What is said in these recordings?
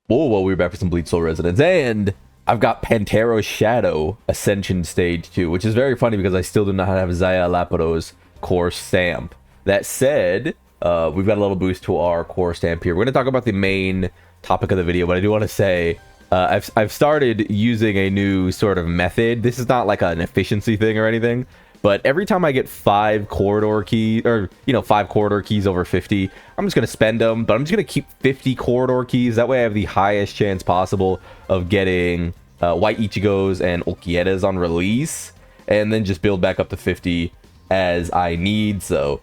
Whoa, we're back for some Bleach Soul Resonance, and I've got Pantera's Shadow Ascension Stage 2, which is very funny because I still do not have Zaya Lapido's core stamp. That said, we've got a little boost to our core stamp here. We're going to talk about the main topic of the video, but I do want to say, I've started using a new sort of method. This is not like an efficiency thing or anything, but every time I get 5 corridor keys, or, 5 corridor keys over 50, I'm just going to spend them, but I'm just going to keep 50 corridor keys. That way I have the highest chance possible of getting White Ichigos and Ulquietas on release, and then just build back up to 50 as I need. So,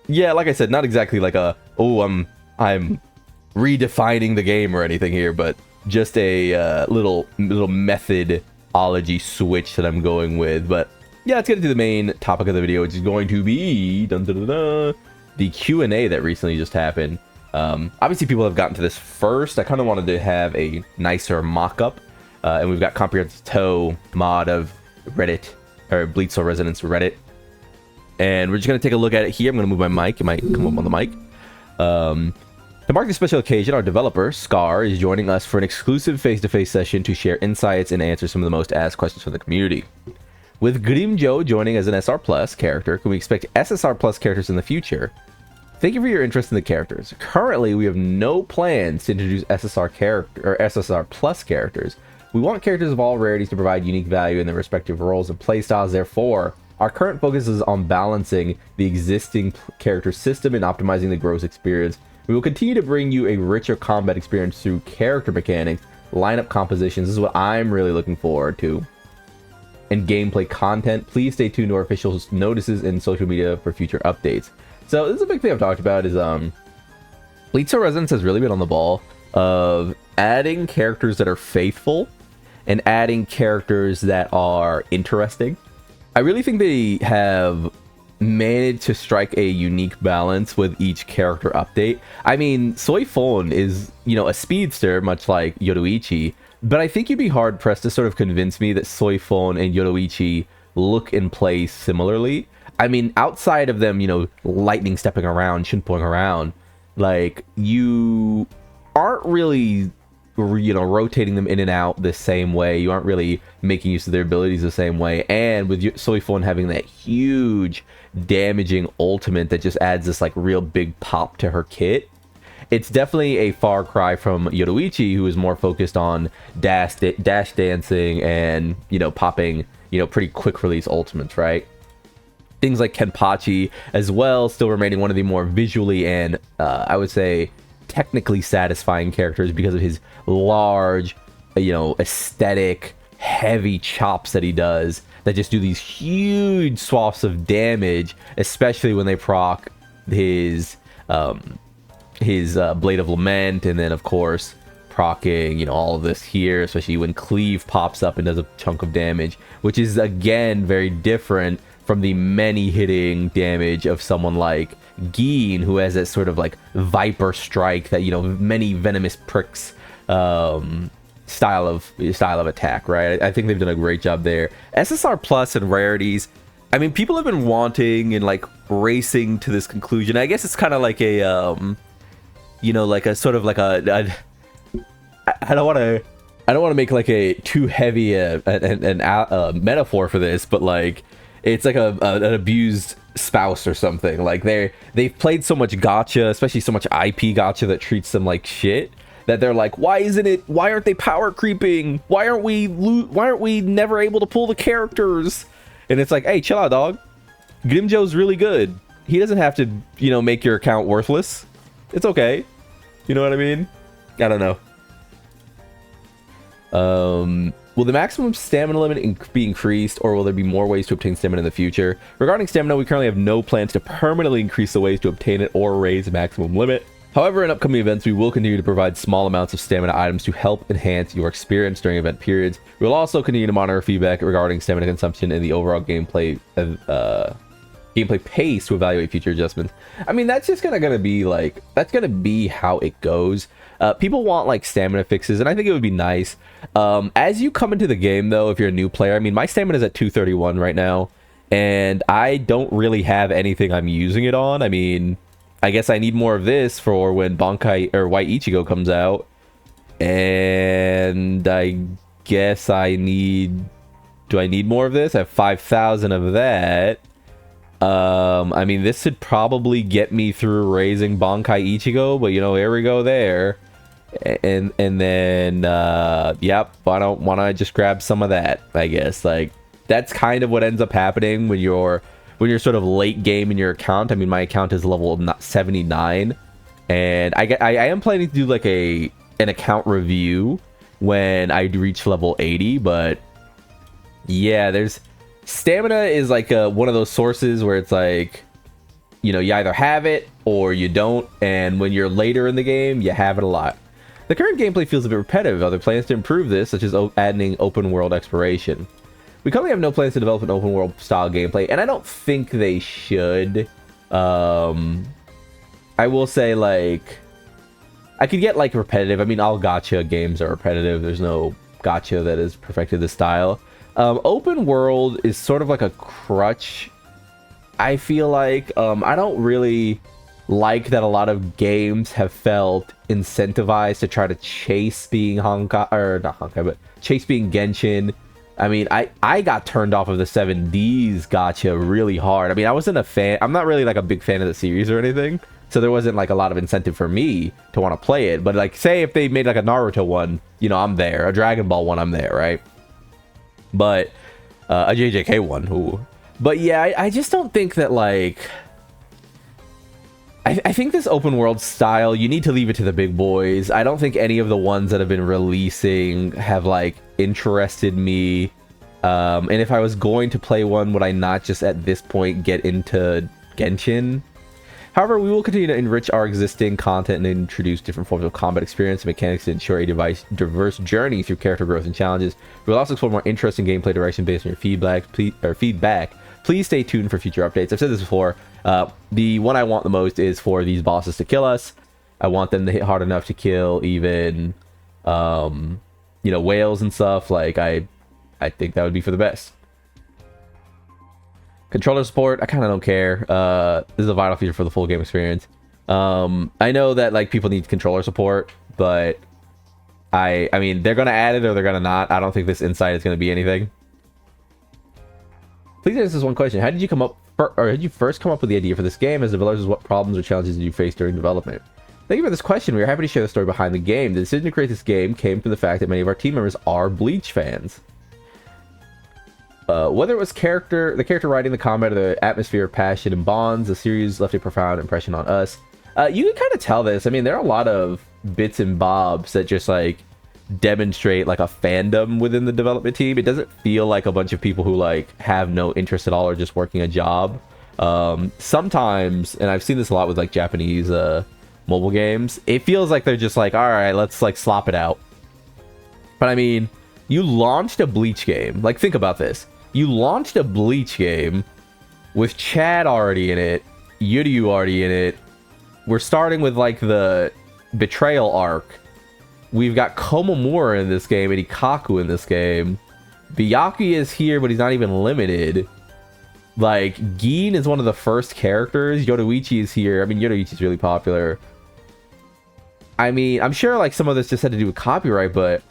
yeah, like I said, not exactly like I'm redefining the game or anything here, but just a little methodology switch that I'm going with. But yeah, let's get into the main topic of the video, which is going to be the Q&A that recently just happened. Obviously, people have gotten to this first. I kind of wanted to have a nicer mock-up, and we've got Comprehensive Toe mod of Reddit, or Bleach Soul Resonance Reddit, and we're just going to take a look at it here. I'm going to move my mic. It might come up on the mic. To mark this special occasion, our developer, Scar, is joining us for an exclusive face-to-face session to share insights and answer some of the most asked questions from the community. With Grimjo joining as an SR Plus character, can we expect SSR Plus characters in the future? Thank you for your interest in the characters. Currently, we have no plans to introduce SSR Plus characters. We want characters of all rarities to provide unique value in their respective roles and playstyles. Therefore, our current focus is on balancing the existing character system and optimizing the growth experience. We will continue to bring you a richer combat experience through character mechanics, lineup compositions. This is what I'm really looking forward to. And gameplay content. Please stay tuned to our official notices and social media for future updates. So this is a big thing I've talked about is Bleach Soul Resonance has really been on the ball of adding characters that are faithful and adding characters that are interesting. I really think they have managed to strike a unique balance with each character update. I mean, Soifon is, a speedster, much like Yoruichi, but I think you'd be hard-pressed to sort of convince me that Soifon and Yoruichi look and play similarly. I mean, outside of them, lightning stepping around, shinpoing around, like, you aren't really, rotating them in and out the same way. You aren't really making use of their abilities the same way. And with Soifon having that huge damaging ultimate that just adds this, like, real big pop to her kit, it's definitely a far cry from Yoruichi, who is more focused on dash dancing and, popping, pretty quick release ultimates, right? Things like Kenpachi as well, still remaining one of the more visually and, I would say, technically satisfying characters because of his large, aesthetic, heavy chops that he does that just do these huge swaths of damage, especially when they proc his Blade of Lament, and then of course procking all of this here, especially when Cleave pops up and does a chunk of damage, which is again very different from the many hitting damage of someone like Geen, who has that sort of like Viper Strike, that many venomous pricks style of attack, right? I think they've done a great job there. SSR Plus and rarities, I mean, people have been wanting and like racing to this conclusion. I guess it's kind of like a like a sort of like a I don't want to make like a too heavy a metaphor for this, but like it's like an abused spouse or something. Like they've played so much gacha, especially so much IP gacha that treats them like shit, that they're like, why aren't they power creeping? Why aren't we never able to pull the characters? And it's like, hey, chill out, dog. Grimjo's really good. He doesn't have to, make your account worthless. It's okay. You know what I mean? I don't know. Will the maximum stamina limit be increased, or will there be more ways to obtain stamina in the future? Regarding stamina, we currently have no plans to permanently increase the ways to obtain it or raise the maximum limit. However, in upcoming events, we will continue to provide small amounts of stamina items to help enhance your experience during event periods. We will also continue to monitor feedback regarding stamina consumption and the overall gameplay pace to evaluate future adjustments. I mean, that's just gonna be like, that's gonna be how it goes. People want like stamina fixes, and I think it would be nice. As you come into the game though, if you're a new player, I mean, my stamina is at 231 right now, and I don't really have anything I'm using it on. I mean, I guess I need more of this for when Bankai or White Ichigo comes out. And I guess I need... Do I need more of this? I have 5,000 of that. I mean, this should probably get me through raising Bankai Ichigo, but you know, here we go there. And then, yep, why don't I just grab some of that, I guess. Like, that's kind of what ends up happening when you're sort of late game in your account. I mean, my account is level 79, and I am planning to do like an account review when I reach level 80, but yeah, there's stamina is like one of those sources where it's like, you know, you either have it or you don't, and when you're later in the game, you have it a lot. The current gameplay feels a bit repetitive. Are there plans to improve this, such as adding open world exploration? We currently have no plans to develop an open world style gameplay, and I don't think they should. I will say, like, I could get like repetitive. I mean, all gacha games are repetitive. There's no gacha that has perfected the style. Open world is sort of like a crutch, I feel like. I don't really like that a lot of games have felt incentivized to try to chase being Honkai, or not Honkai, but chase being Genshin. I mean, I got turned off of the 7Ds gacha really hard. I mean, I wasn't a fan. I'm not really like a big fan of the series or anything, so there wasn't like a lot of incentive for me to want to play it. But like, say if they made like a Naruto one, you know, I'm there. A Dragon Ball one, I'm there, right? But a JJK one, ooh. But yeah, I just don't think that, like, I think this open world style, you need to leave it to the big boys. I don't think any of the ones that have been releasing have like interested me. And if I was going to play one, would I not just at this point get into Genshin? However, we will continue to enrich our existing content and introduce different forms of combat experience and mechanics to ensure a diverse journey through character growth and challenges. We will also explore more interesting gameplay direction based on your feedback. Please stay tuned for future updates. I've said this before. The one I want the most is for these bosses to kill us. I want them to hit hard enough to kill even, you know, whales and stuff. Like, I think that would be for the best. Controller support, I kind of don't care. This is a vital feature for the full game experience. I know that like people need controller support, but I mean, they're gonna add it or they're gonna not. I don't think this insight is gonna be anything. Please answer this one question: how did you come up, or did you first come up with the idea for this game? As developers, what problems or challenges did you face during development? Thank you for this question. We are happy to share the story behind the game. The decision to create this game came from the fact that many of our team members are Bleach fans. Whether it was the character writing, the combat, or the atmosphere of passion and bonds, the series left a profound impression on us. You can kind of tell this. I mean, there are a lot of bits and bobs that just like demonstrate like a fandom within the development team. It doesn't feel like a bunch of people who like have no interest at all or just working a job. Sometimes, and I've seen this a lot with like Japanese mobile games, it feels like they're just like, all right, let's like slop it out. But I mean, you launched a Bleach game. Like, think about this. You launched a Bleach game with Chad already in it, Yuryu already in it. We're starting with like the betrayal arc. We've got Komamura in this game and Ikaku in this game. Byakuya is here, but he's not even limited. Like, Gin is one of the first characters. Yoruichi is here. I mean, Yoruichi's really popular. I mean, I'm sure like some of this just had to do with copyright, but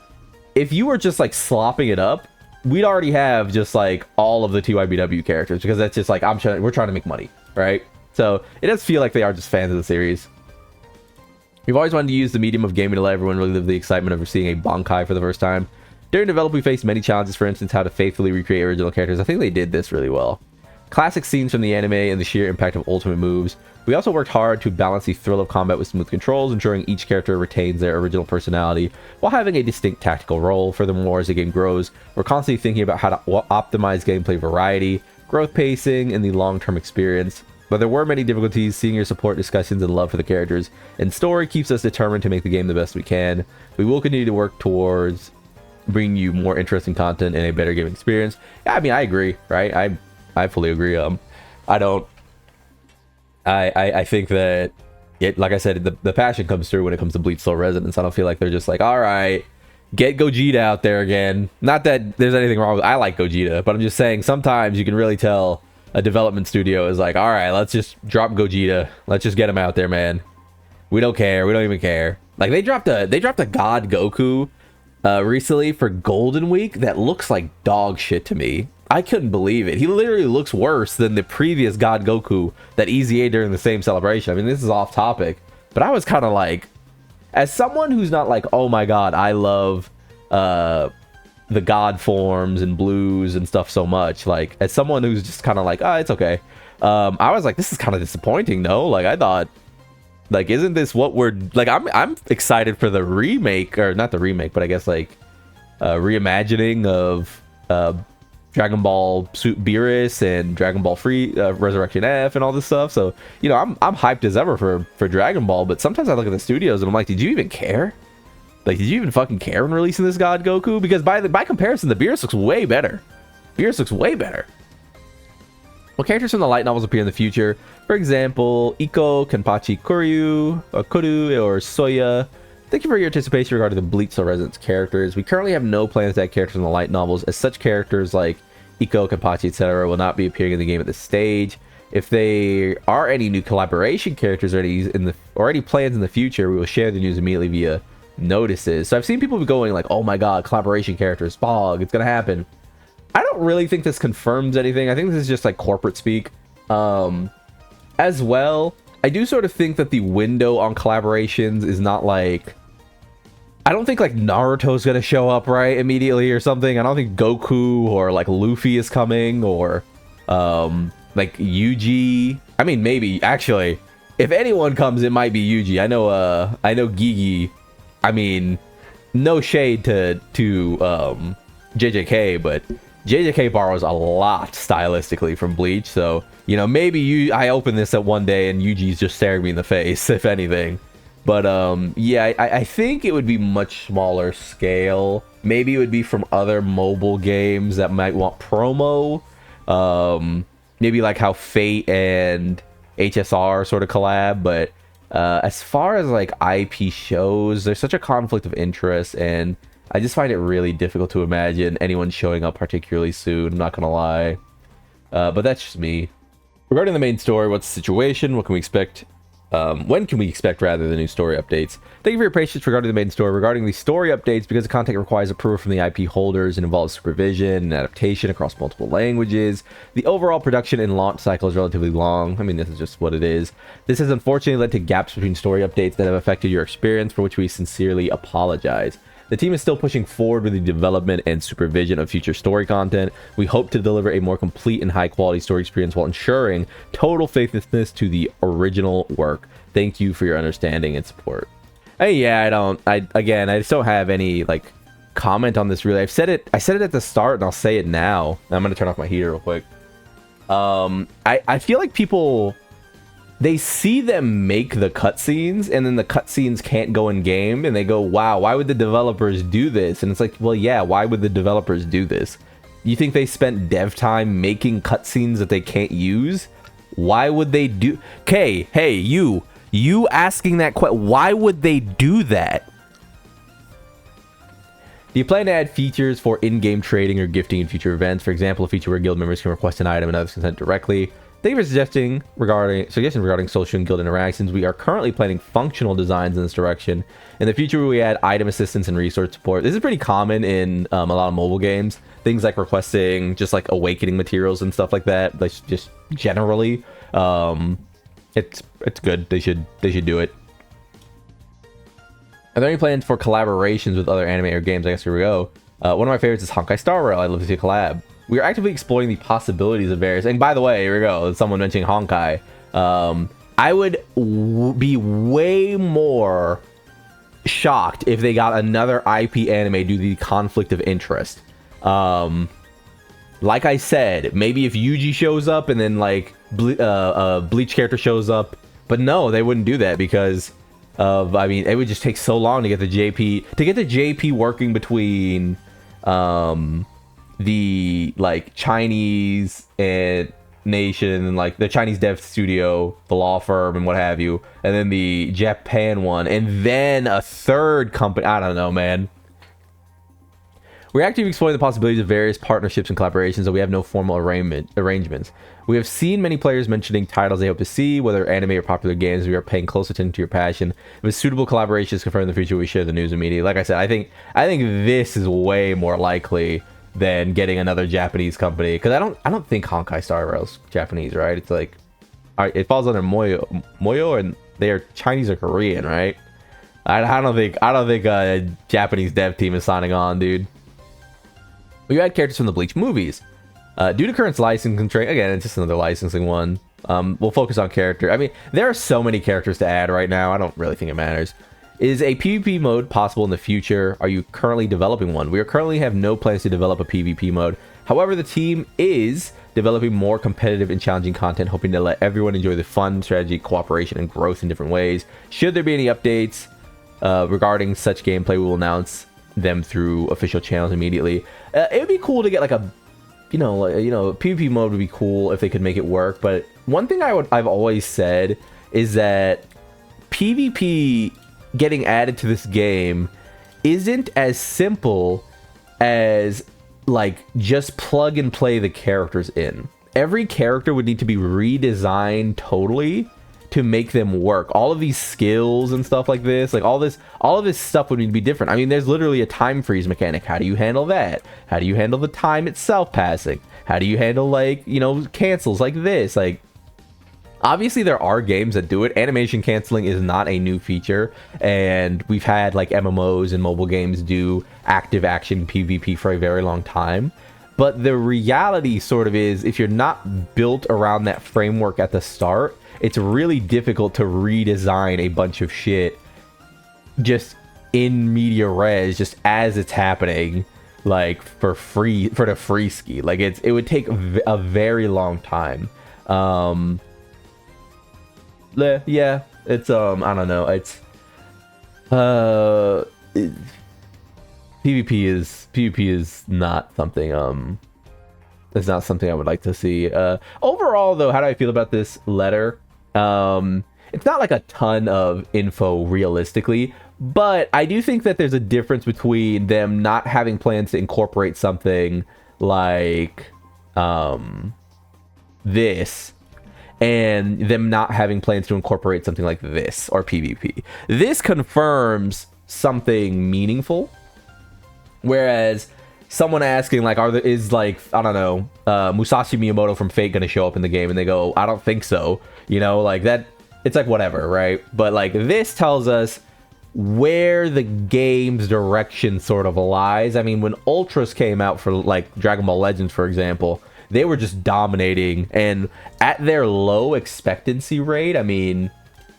if you were just like slopping it up, we'd already have just like all of the TYBW characters, because that's just like, we're trying to make money, right? So it does feel like they are just fans of the series. We've always wanted to use the medium of gaming to let everyone relive the excitement of seeing a Bankai for the first time. During development, we faced many challenges, for instance, how to faithfully recreate original characters. I think they did this really well. Classic scenes from the anime and the sheer impact of ultimate moves. We also worked hard to balance the thrill of combat with smooth controls, ensuring each character retains their original personality while having a distinct tactical role. Furthermore, as the game grows, we're constantly thinking about how to optimize gameplay variety, growth pacing, and the long-term experience. But there were many difficulties. Seeing your support, discussions, and love for the characters and story keeps us determined to make the game the best we can. We will continue to work towards bringing you more interesting content and a better gaming experience. Yeah, I mean, I agree, right? I fully agree. I think that it, like I said, the passion comes through when it comes to Bleach Soul Resonance. I don't feel like they're just like, all right, get Gogeta out there again. Not that there's anything wrong with, I like Gogeta, but I'm just saying sometimes you can really tell a development studio is like, all right, let's just drop Gogeta. Let's just get him out there, man. We don't care. We don't even care. Like they dropped a God Goku recently for Golden Week that looks like dog shit to me. I couldn't believe it. He literally looks worse than the previous God Goku that EZA during the same celebration. I mean, this is off topic, but I was kind of like, as someone who's not like, oh my god, I love the god forms and blues and stuff so much, like as someone who's just kind of like, oh, it's okay, I was like, this is kind of disappointing. No, like I thought, like, isn't this what we're like? I'm excited for the remake, or not the remake, but I guess like reimagining of Dragon Ball Suit Beerus and Dragon Ball Free Resurrection F and all this stuff. So, you know, I'm hyped as ever for Dragon Ball, but sometimes I look at the studios and I'm like, did you even care? Like, did you even fucking care when releasing this God Goku? Because by comparison, the Beerus looks way better. Beerus looks way better. What characters from the light novels appear in the future? For example, Iko, Kenpachi Kuryu, or Koru, or Soya. Thank you for your anticipation regarding the Bleach Soul Resonance characters. We currently have no plans to add characters in the light novels, as such characters like Iko, Kenpachi, etc. will not be appearing in the game at this stage. If there are any new collaboration characters or any plans in the future, we will share the news immediately via notices. So I've seen people going like, oh my god, collaboration characters, Fog, it's gonna happen. I don't really think this confirms anything. I think this is just like corporate speak. As well, I do sort of think that the window on collaborations is not like, I don't think like Naruto's gonna show up right immediately or something. I don't think Goku or like Luffy is coming, or like Yuji. I mean, maybe actually, if anyone comes, it might be Yuji. I know Gigi. I mean, no shade to JJK, but JJK borrows a lot stylistically from Bleach. So, you know, maybe I open this at one day and Yuji's just staring me in the face, if anything. But yeah, I think it would be much smaller scale. Maybe it would be from other mobile games that might want promo. Maybe like how Fate and HSR sort of collab. But as far as like IP shows, there's such a conflict of interest, and I just find it really difficult to imagine anyone showing up particularly soon. I'm not gonna lie, but that's just me. Regarding the main story, what's the situation? What can we expect? When can we expect, rather, the new story updates? Thank you for your patience regarding the main story. Regarding the story updates, because the content requires approval from the IP holders and involves supervision and adaptation across multiple languages, the overall production and launch cycle is relatively long. I mean, this is just what it is. This has unfortunately led to gaps between story updates that have affected your experience, for which we sincerely apologize. The team is still pushing forward with the development and supervision of future story content. We hope to deliver a more complete and high-quality story experience while ensuring total faithfulness to the original work. Thank you for your understanding and support. Hey, yeah, I just don't have any, like, comment on this, really. I said it at the start, and I'll say it now. I'm gonna turn off my heater real quick. I feel like people, they see them make the cutscenes, and then the cutscenes can't go in game, and they go, wow, why would the developers do this? And it's like, well, yeah, why would the developers do this? You think they spent dev time making cutscenes that they can't use? Why would they do? Okay, hey, you asking that question, why would they do that? Do you plan to add features for in-game trading or gifting in future events? For example, a feature where guild members can request an item and others can send it directly. Thank you for suggestions regarding social and guild interactions. We are currently planning functional designs in this direction. In the future, we add item assistance and resource support. This is pretty common in a lot of mobile games. Things like requesting just like awakening materials and stuff like that. Like just generally, it's good. They should do it. Are there any plans for collaborations with other anime or games? I guess here we go. One of my favorites is Honkai Star Rail. I'd love to see a collab. We are actively exploring the possibilities of various... And by the way, here we go. Someone mentioning Honkai. I would be way more shocked if they got another IP anime due to the conflict of interest. Like I said, maybe if Yuji shows up and then like Bleach character shows up. But no, they wouldn't do that because of... I mean, it would just take so long to get the JP... To get the JP working between... the like Chinese and nation and like the Chinese dev studio, the law firm and what have you, and then the Japan one, and then a third company. I don't know, man. We're actively exploring the possibilities of various partnerships and collaborations, though we have no formal arrangements. We have seen many players mentioning titles they hope to see, whether anime or popular games. We are paying close attention to your passion. If a suitable collaboration is confirmed in the future, we share the news immediately. Like I said, I think this is way more likely than getting another Japanese company, because I don't think Honkai Star Rail's Japanese, right? It's like, it falls under Moyo, and they're Chinese or Korean, right? I don't think a Japanese dev team is signing on, dude. We add characters from the Bleach movies. Due to current licensing constraint, again, it's just another licensing one. We'll focus on character. I mean, there are so many characters to add right now. I don't really think it matters. Is a PvP mode possible in the future? Are you currently developing one? We currently have no plans to develop a PvP mode. However, the team is developing more competitive and challenging content, hoping to let everyone enjoy the fun, strategy, cooperation, and growth in different ways. Should there be any updates regarding such gameplay, we will announce them through official channels immediately. It would be cool to get like a PvP mode would be cool if they could make it work. But one thing I've always said is that PvP getting added to this game isn't as simple as like just plug and play the characters in. Every character would need to be redesigned totally to make them work. All of these skills and stuff like this, like all of this stuff would need to be different. I mean, there's literally a time freeze mechanic. How do you handle that? How do you handle the time itself passing? How do you handle, like, cancels like this? Like, obviously there are games that do it. Animation canceling is not a new feature, and we've had like MMOs and mobile games do active action PvP for a very long time. But the reality sort of is, if you're not built around that framework at the start, it's really difficult to redesign a bunch of shit just in media res, just as it's happening, like for the free ski. Like it would take a very long time. Yeah, it's I don't know. It's PvP is not something it's not something I would like to see. Overall though, how do I feel about this letter? It's not like a ton of info realistically, but I do think that there's a difference between them not having plans to incorporate something like this, and them not having plans to incorporate something like this or PvP. This confirms something meaningful, whereas someone asking like, is like, I don't know, Musashi Miyamoto from Fate gonna show up in the game, and they go, I don't think so, like that. It's like whatever, right? But like this tells us where the game's direction sort of lies. I mean, when Ultras came out for like Dragon Ball Legends, for example, they were just dominating, and at their low expectancy rate, I mean,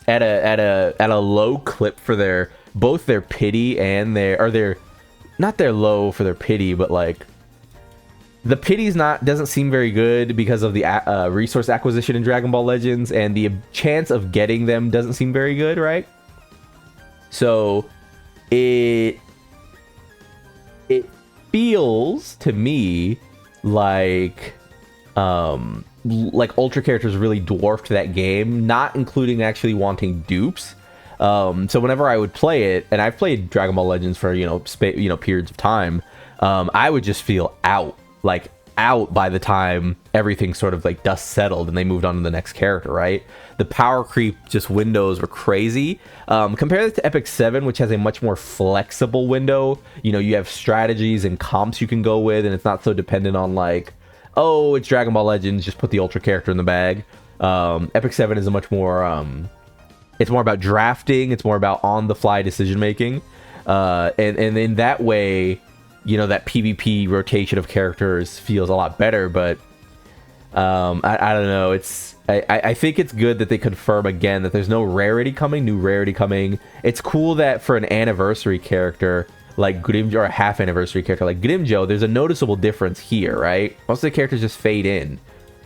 at a low clip for both their pity and their not their low for their pity, but like the pity's doesn't seem very good because of the resource acquisition in Dragon Ball Legends, and the chance of getting them doesn't seem very good, right? So it feels to me like Ultra characters really dwarfed that game, not including actually wanting dupes. So whenever I would play it, and I've played Dragon Ball Legends for periods of time, I would just feel out by the time everything sort of like dust settled and they moved on to the next character, right? The power creep just windows were crazy. Compare this to Epic 7, which has a much more flexible window. You have strategies and comps you can go with, and it's not so dependent on like, oh, it's Dragon Ball Legends, just put the Ultra character in the bag. Epic 7 is a much more it's more about drafting, it's more about on-the-fly decision-making. And in that way, that PvP rotation of characters feels a lot better, but I don't know. I think it's good that they confirm again that there's no new rarity coming. It's cool that for an anniversary character like Grimjo, or a half anniversary character like Grimjo, there's a noticeable difference here, right? Most of the characters just fade in.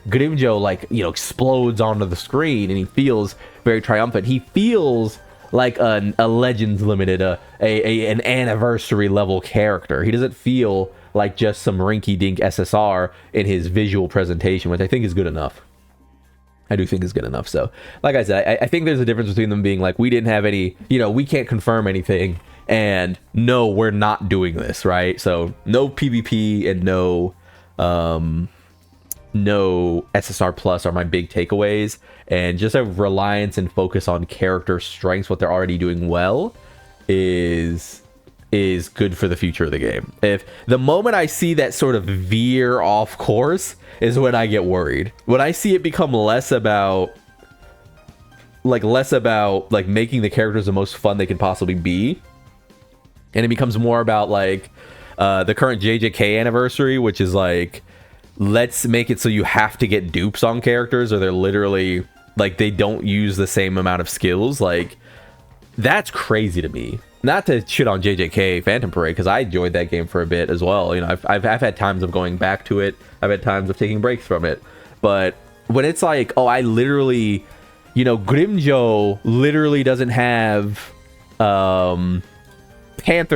Grimjo explodes onto the screen, and he feels very triumphant. He feels like a Legends Limited, an anniversary level character. He doesn't feel like just some rinky-dink SSR in his visual presentation, which I think is good enough. I do think is good enough. So, like I said, I think there's a difference between them being like, we didn't have any, we can't confirm anything, And no, we're not doing this, right? So no PvP and no SSR Plus are my big takeaways, and just a reliance and focus on character strengths, what they're already doing well, is good for the future of the game. If the moment I see that sort of veer off course is when I get worried. When I see it become less about making the characters the most fun they can possibly be, and it becomes more about like the current JJK anniversary, which is like, let's make it so you have to get dupes on characters, or they're literally like, they don't use the same amount of skills. Like, that's crazy to me. Not to shit on JJK Phantom Parade, because I enjoyed that game for a bit as well. You know, I've had times of going back to it. I've had times of taking breaks from it. But when it's like, oh, I literally, you know, Grimjo literally doesn't have Panther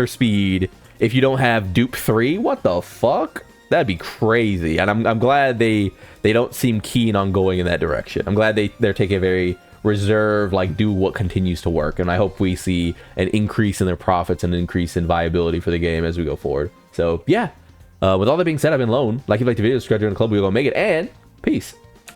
speed if you don't have dupe 3. What the fuck? That'd be crazy. And I'm glad they don't seem keen on going in that direction. I'm glad they're taking a very reserved, like, do what continues to work. And I hope we see an increase in their profits and an increase in viability for the game as we go forward. So yeah, with all that being said, I've been Lone. Like, if you like the video, subscribe to the club. We're gonna make it, and peace.